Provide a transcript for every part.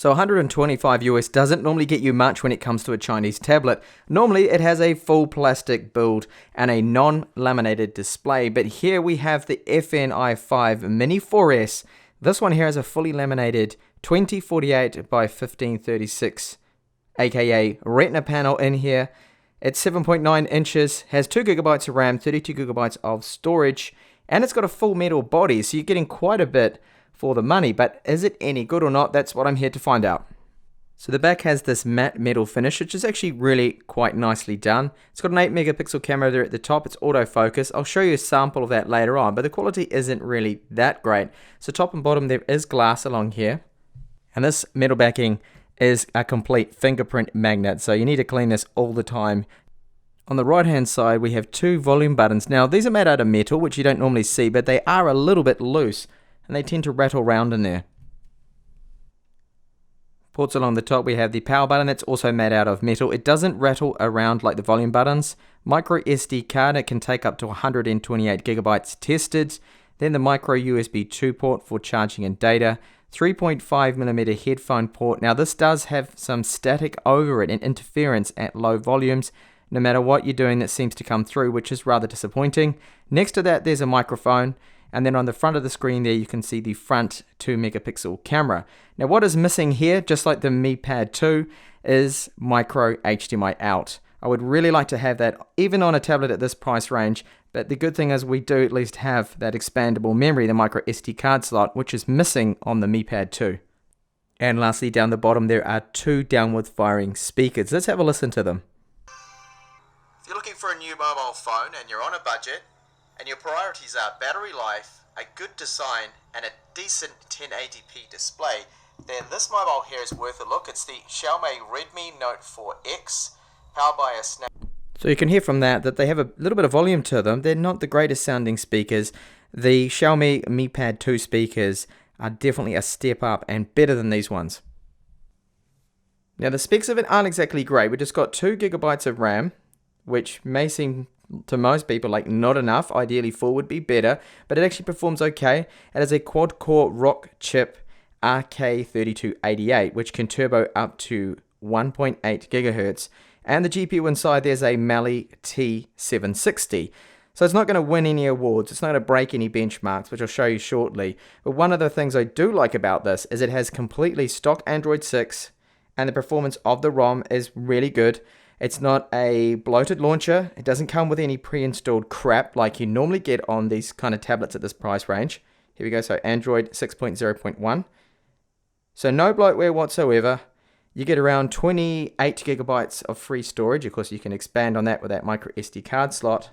So 125 US doesn't normally get you much when it comes to a Chinese tablet. Normally it has a full plastic build and a non-laminated display, but here we have the FNF iFive Mini 4S. This one here has a fully laminated 2048 by 1536 aka Retina panel in here. It's 7.9 inches, has 2 gigabytes of RAM, 32 gigabytes of storage, and it's got a full metal body, so you're getting quite a bit for the money. But is it any good or not? That's what I'm here to find out. So the back has this matte metal finish, which is actually really quite nicely done. It's got an 8 megapixel camera there at the top. It's autofocus. I'll show you a sample of that later on, but the quality isn't really that great. So top and bottom there is glass along here, and this metal backing is a complete fingerprint magnet, so you need to clean this all the time. On the right hand side we have 2 volume buttons. Now these are made out of metal, which you don't normally see, but they are a little bit loose and they tend to rattle around in there. Ports along the top, we have the power button. That's also made out of metal. It doesn't rattle around like the volume buttons. Micro SD card, it can take up to 128 gigabytes tested. Then the micro USB 2 port for charging and data. 3.5mm headphone port. Now this does have some static over it and interference at low volumes. No matter what you're doing, that seems to come through, which is rather disappointing. Next to that, there's a microphone. And then on the front of the screen there, you can see the front 2 megapixel camera. Now what is missing here, just like the RePad 2, is micro HDMI out. I would really like to have that, even on a tablet at this price range. But the good thing is we do at least have that expandable memory, the micro SD card slot, which is missing on the RePad 2. And lastly, down the bottom, there are 2 downward firing speakers. Let's have a listen to them. If you're looking for a new mobile phone and you're on a budget, and your priorities are battery life, a good design, and a decent 1080p display, then this mobile here is worth a look. It's the Xiaomi Redmi Note 4X, powered by a Snap. So you can hear from that they have a little bit of volume to them. They're not the greatest sounding speakers. The Xiaomi RePad 2 speakers are definitely a step up and better than these ones. Now the specs of it aren't exactly great. We just got 2 gigabytes of RAM, which may seem to most people like not enough. Ideally 4 would be better, but it actually performs okay. It has a quad-core Rock chip RK3288, which can turbo up to 1.8 gigahertz. And the GPU inside, there's a Mali T760. So it's not going to win any awards, it's not going to break any benchmarks, which I'll show you shortly. But one of the things I do like about this is it has completely stock Android 6, and the performance of the ROM is really good. It's not a bloated launcher. It doesn't come with any pre-installed crap like you normally get on these kind of tablets at this price range. Here we go, so Android 6.0.1. So no bloatware whatsoever. You get around 28 gigabytes of free storage. Of course, you can expand on that with that micro SD card slot.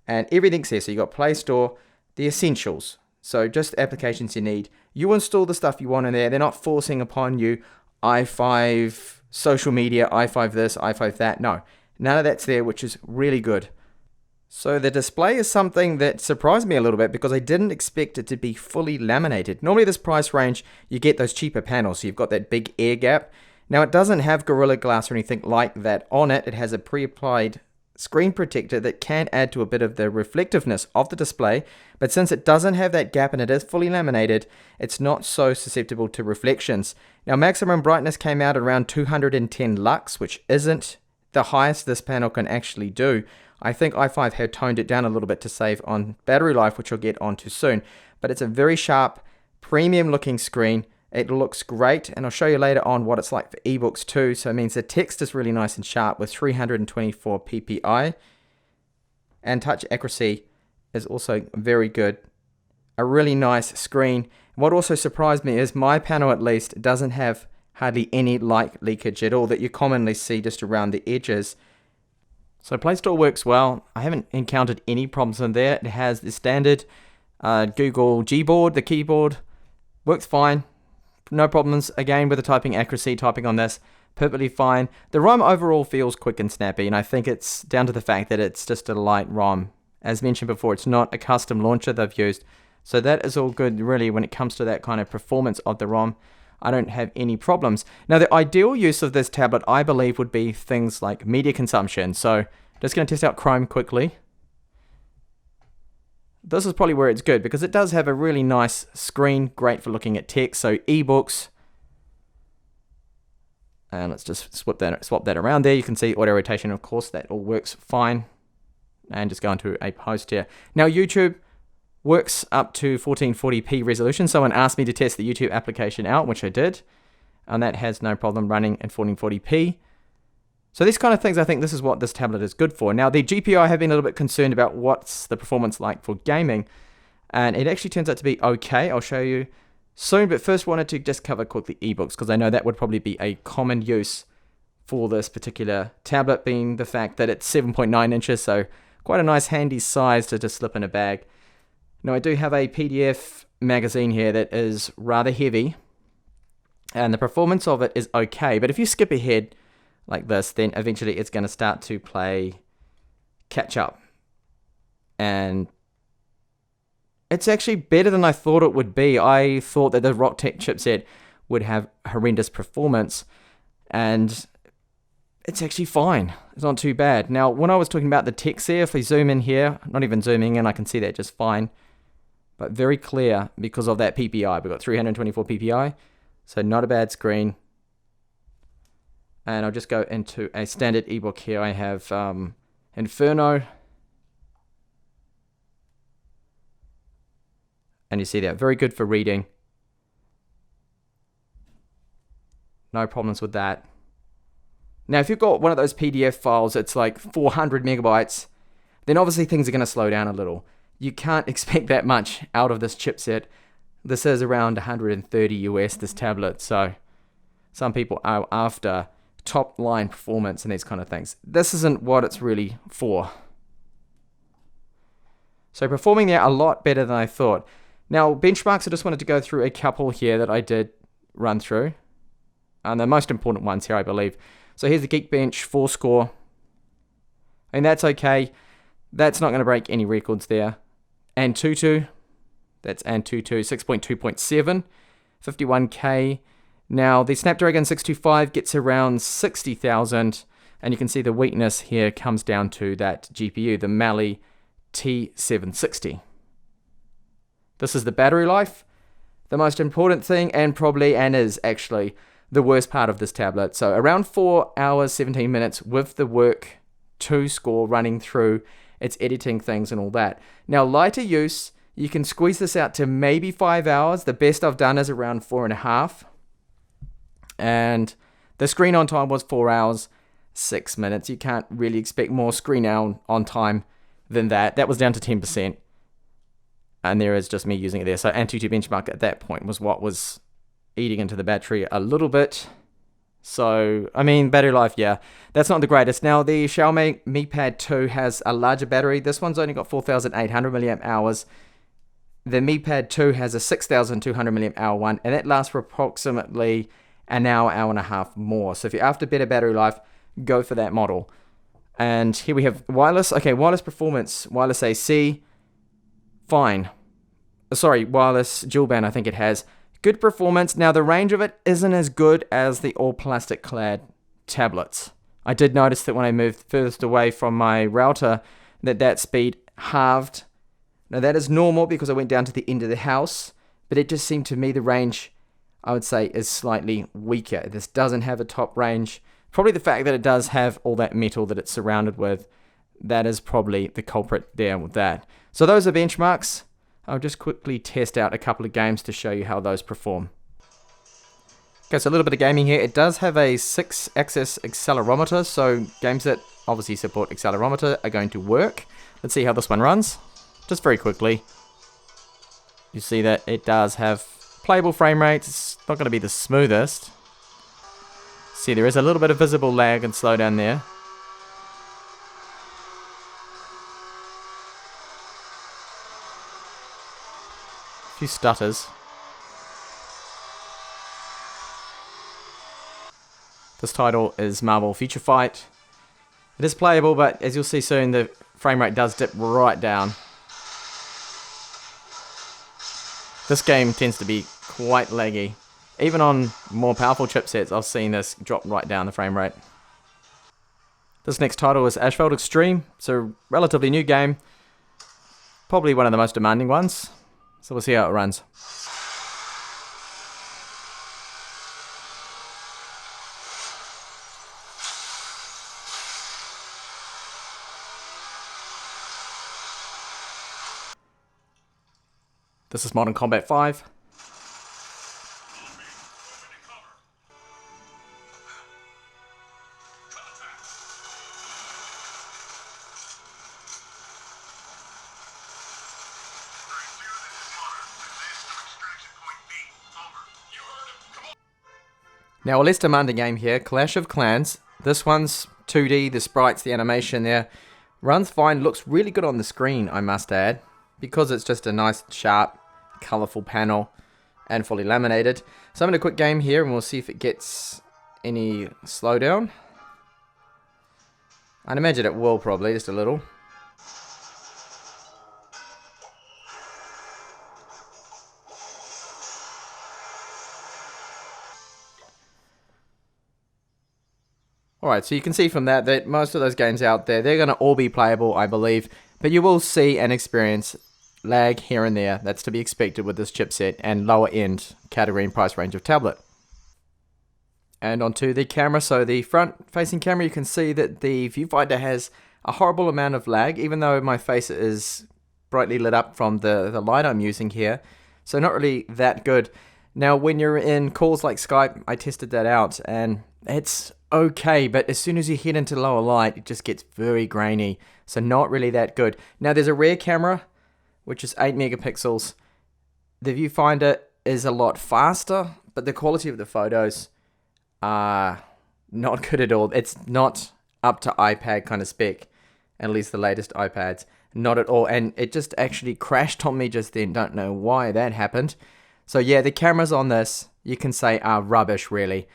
And everything's there. So you've got Play Store, the essentials. So just applications you need. You install the stuff you want in there. They're not forcing upon you iFive social media, iFive this, iFive that. No, none of that's there, which is really good. So the display is something that surprised me a little bit because I didn't expect it to be fully laminated. Normally this price range, you get those cheaper panels. So you've got that big air gap. Now it doesn't have Gorilla Glass or anything like that on it. It has a pre-applied screen protector that can add to a bit of the reflectiveness of the display, but since it doesn't have that gap and it is fully laminated, it's not so susceptible to reflections. Now maximum brightness came out at around 210 lux, which isn't the highest this panel can actually do. I think iFive had toned it down a little bit to save on battery life, which I'll get onto soon, but it's a very sharp, premium looking screen. It looks great, and I'll show you later on what it's like for ebooks too. So it means the text is really nice and sharp with 324 ppi, and touch accuracy is also very good. A really nice screen. What also surprised me is my panel at least doesn't have hardly any light leakage at all that you commonly see just around the edges. So Play Store works well. I haven't encountered any problems in there. It has the standard Google Gboard, the keyboard. Works fine. No problems, again, with the typing accuracy, typing on this, perfectly fine. The ROM overall feels quick and snappy, and I think it's down to the fact that it's just a light ROM. As mentioned before, it's not a custom launcher they've used, so that is all good, really, when it comes to that kind of performance of the ROM. I don't have any problems. Now, the ideal use of this tablet, I believe, would be things like media consumption. So, just going to test out Chrome quickly. This is probably where it's good because it does have a really nice screen, great for looking at text. So ebooks, And let's just swap that around there. You can see auto rotation, of course, that all works fine. And just go into a post here. Now YouTube works up to 1440p resolution. Someone asked me to test the YouTube application out, which I did. And that has no problem running in 1440p. So these kind of things, I think this is what this tablet is good for. Now the GPU, I have been a little bit concerned about what's the performance like for gaming. And it actually turns out to be okay. I'll show you soon, but first wanted to just cover quickly ebooks, because I know that would probably be a common use for this particular tablet, being the fact that it's 7.9 inches, so quite a nice handy size to just slip in a bag. Now I do have a PDF magazine here that is rather heavy, and the performance of it is okay, but if you skip ahead like this, then eventually it's going to start to play catch up. And it's actually better than I thought it would be. I thought that the Rocktech chipset would have horrendous performance, and it's actually fine. It's not too bad. Now, when I was talking about the text there, if we zoom in here, not even zooming in, I can see that just fine. But very clear because of that PPI. We've got 324 PPI, so not a bad screen. And I'll just go into a standard ebook here. I have Inferno. And you see that, very good for reading. No problems with that. Now, if you've got one of those PDF files, it's like 400 megabytes, then obviously things are going to slow down a little. You can't expect that much out of this chipset. This is around 130 US, this tablet, so some people are after top line performance and these kind of things. This isn't what it's really for. So performing there a lot better than I thought. Now, benchmarks, I just wanted to go through a couple here that I did run through. And the most important ones here, I believe. So here's the Geekbench 4 score. And that's okay. That's not going to break any records there. Antutu, that's Antutu 6.2.7, 51K. Now, the Snapdragon 625 gets around 60,000. And you can see the weakness here comes down to that GPU, the Mali T760. This is the battery life, the most important thing, and is actually the worst part of this tablet. So around 4 hours, 17 minutes with the work 2 score running through its editing things and all that. Now, lighter use, you can squeeze this out to maybe 5 hours. The best I've done is around 4.5. And the screen on time was 4 hours, 6 minutes. You can't really expect more screen on time than that. That was down to 10%. And there is just me using it there. So Antutu benchmark at that point was what was eating into the battery a little bit. So, I mean, battery life, yeah, that's not the greatest. Now, the Xiaomi Mi Pad 2 has a larger battery. This one's only got 4,800 milliamp hours. The Mi Pad 2 has a 6,200 milliamp hour one, and that lasts for approximately an hour, hour and a half more. So if you're after better battery life, go for that model. And here we have wireless. Okay, wireless performance, wireless AC. Fine. Sorry, wireless dual band, I think it has. Good performance. Now, the range of it isn't as good as the all plastic clad tablets. I did notice that when I moved furthest away from my router, that speed halved. Now, that is normal because I went down to the end of the house, but it just seemed to me the range, I would say, is slightly weaker. This doesn't have a top range. Probably the fact that it does have all that metal that it's surrounded with, that is probably the culprit there with that. So those are benchmarks. I'll just quickly test out a couple of games to show you how those perform. Okay, so a little bit of gaming here. It does have a 6-axis accelerometer, so games that obviously support accelerometer are going to work. Let's see how this one runs. Just very quickly. You see that it does have playable frame rates. It's not going to be the smoothest. See, there is a little bit of visible lag and slowdown there. Few stutters. This title is Marvel Future Fight. It is playable, but as you'll see soon, the frame rate does dip right down. This game tends to be quite laggy. Even on more powerful chipsets, I've seen this drop right down the frame rate. This next title is Asphalt Extreme. It's a relatively new game. Probably one of the most demanding ones. So we'll see how it runs. This is Modern Kombat 5. Now a less demanding game here, Clash of Clans. This one's 2D, the sprites, the animation there. Runs fine, looks really good on the screen, I must add. Because it's just a nice, sharp, colourful panel and fully laminated. So I'm in a quick game here and we'll see if it gets any slowdown. I'd imagine it will probably, just a little. Alright, so you can see from that most of those games out there, they're going to all be playable, I believe. But you will see and experience lag here and there. That's to be expected with this chipset and lower end category and price range of tablet. And onto the camera. So the front facing camera, you can see that the viewfinder has a horrible amount of lag, even though my face is brightly lit up from the light I'm using here. So not really that good. Now when you're in calls like Skype, I tested that out and it's okay, but as soon as you head into lower light, it just gets very grainy. So not really that good. Now there's a rear camera, which is 8 megapixels. The viewfinder is a lot faster, but the quality of the photos are not good at all. It's not up to iPad kind of spec, at least the latest iPads. Not at all. And it just actually crashed on me just then. Don't know why that happened. So yeah, the cameras on this, you can say, are rubbish really.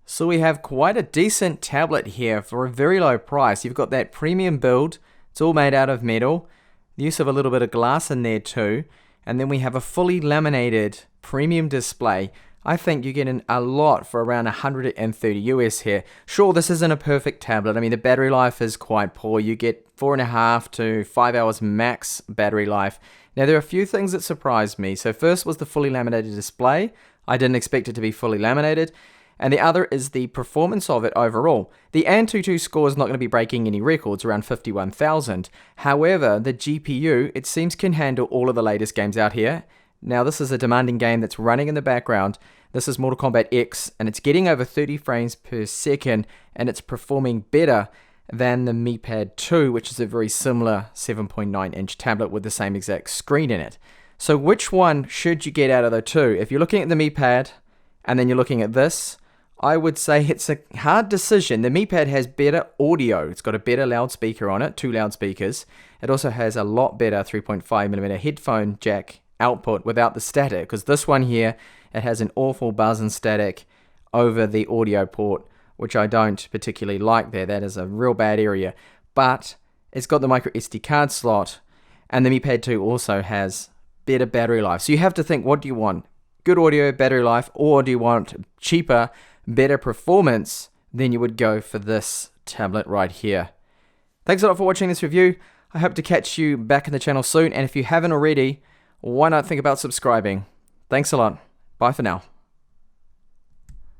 So we have quite a decent tablet here for a very low price. You've got that premium build. It's all made out of metal. The use of a little bit of glass in there too. And then we have a fully laminated premium display. I think you're getting a lot for around 130 US here. Sure, this isn't a perfect tablet. I mean, the battery life is quite poor. You get 4.5 to 5 hours max battery life. Now, there are a few things that surprised me. So first was the fully laminated display. I didn't expect it to be fully laminated. And the other is the performance of it overall. The Antutu score is not going to be breaking any records, around 51,000. However, the GPU, it seems, can handle all of the latest games out here. Now, this is a demanding game that's running in the background. This is Mortal Kombat X, and it's getting over 30 frames per second, and it's performing better than the MiPad 2, which is a very similar 7.9-inch tablet with the same exact screen in it. So which one should you get out of the two? If you're looking at the MiPad, and then you're looking at this, I would say it's a hard decision. The MiPad has better audio. It's got a better loudspeaker on it, 2 loudspeakers. It also has a lot better 3.5mm headphone jack output without the static, because this one here, it has an awful buzz and static over the audio port, which I don't particularly like there. That is a real bad area. But it's got the micro SD card slot, and the MiPad 2 also has better battery life. So you have to think, what do you want? Good audio, battery life, or do you want cheaper, better performance? Then you would go for this tablet right here. Thanks a lot for watching this review. I hope to catch you back in the channel soon, and if you haven't already, why not think about subscribing? Thanks a lot. Bye for now.